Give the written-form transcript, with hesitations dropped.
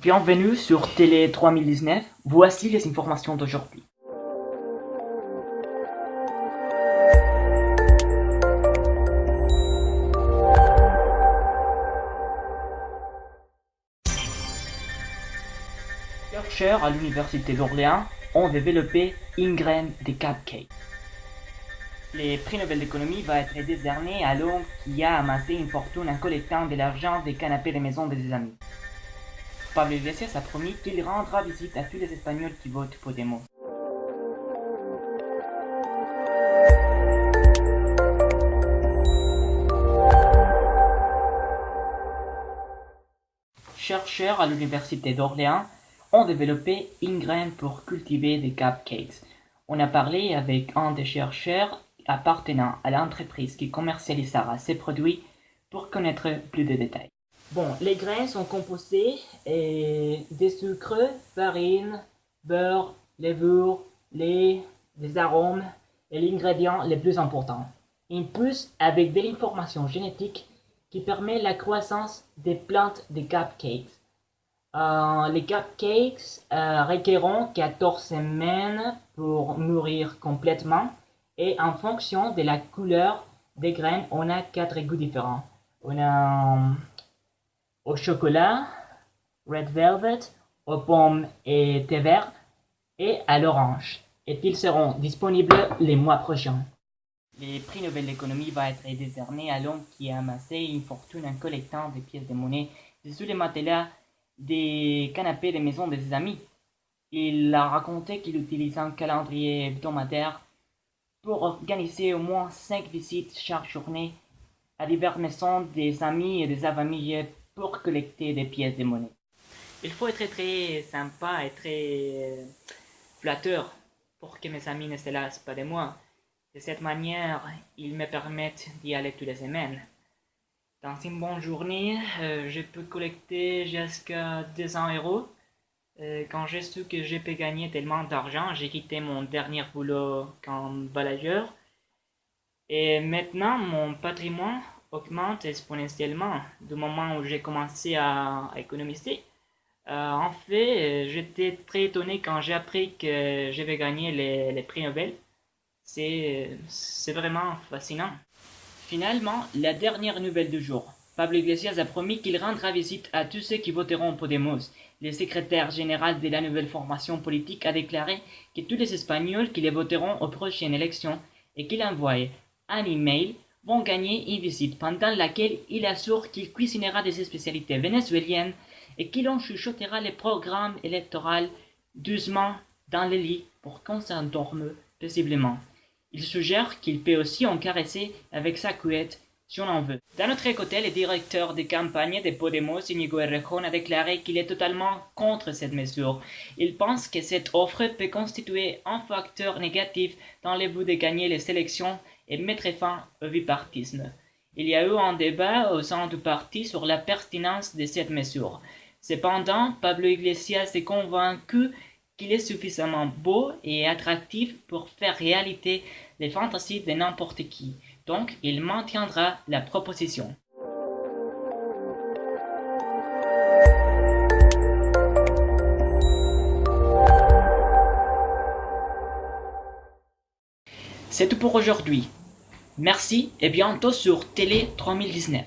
Bienvenue sur Télé 3019, voici les informations d'aujourd'hui. Chercheurs à l'Université d'Orléans ont développé une graine de cupcake. Le prix Nobel d'économie va être décerné à l'homme qui a amassé une fortune en collectant de l'argent des canapés de maison de ses amis. Pablo Iglesias a promis qu'il rendra visite à tous les Espagnols qui votent Podemos. Chercheurs à l'Université d'Orléans ont développé une graine pour cultiver des cupcakes. On a parlé avec un des chercheurs appartenant à l'entreprise qui commercialisera ces produits pour connaître plus de détails. Bon, les graines sont composées des sucres, farine, beurre, levure, lait, des arômes et l'ingrédient le plus important. Une puce avec de l'information génétique qui permet la croissance des plantes de cupcakes. Les cupcakes requerront 14 semaines pour mûrir complètement et en fonction de la couleur des graines, on a 4 goûts différents. On a au chocolat, red velvet, aux pommes et thé vert et à l'orange. Et ils seront disponibles les mois prochains. Le prix Nobel d'économie va être décerné à l'homme qui a amassé une fortune en collectant des pièces de monnaie sous les matelas des canapés de maison de ses amis. Il a raconté qu'il utilise un calendrier hebdomadaire pour organiser au moins 5 visites chaque journée à diverses maisons des amis et des familles pour collecter des pièces de monnaie. Il faut être très sympa et très flatteur pour que mes amis ne se lassent pas de moi. De cette manière, ils me permettent d'y aller toutes les semaines. Dans une bonne journée, je peux collecter jusqu'à 200 euros. Quand j'ai su que je peux gagner tellement d'argent, j'ai quitté mon dernier boulot comme balayeur. Et maintenant, mon patrimoine augmente exponentiellement du moment où j'ai commencé à économiser. En fait, j'étais très étonné quand j'ai appris que je vais gagner les prix Nobel. C'est vraiment fascinant. Finalement, la dernière nouvelle du jour. Pablo Iglesias a promis qu'il rendra visite à tous ceux qui voteront Podemos. Le secrétaire général de la nouvelle formation politique a déclaré que tous les Espagnols qui les voteront aux prochaines élections et qu'il envoie un email vont gagner une visite pendant laquelle il assure qu'il cuisinera des spécialités vénézuéliennes et qu'il en chuchotera les programmes électoraux doucement dans le lit pour qu'on s'endorme paisiblement. Il suggère qu'il peut aussi en caresser avec sa couette si on en veut. D'un autre côté, le directeur de campagne de Podemos, Íñigo Errejón, a déclaré qu'il est totalement contre cette mesure. Il pense que cette offre peut constituer un facteur négatif dans le but de gagner les élections et mettre fin au bipartisme. Il y a eu un débat au sein du parti sur la pertinence de cette mesure. Cependant, Pablo Iglesias est convaincu qu'il est suffisamment beau et attractif pour faire réalité les fantasies de n'importe qui. Donc, il maintiendra la proposition. C'est tout pour aujourd'hui. Merci et bientôt sur Télé 3019.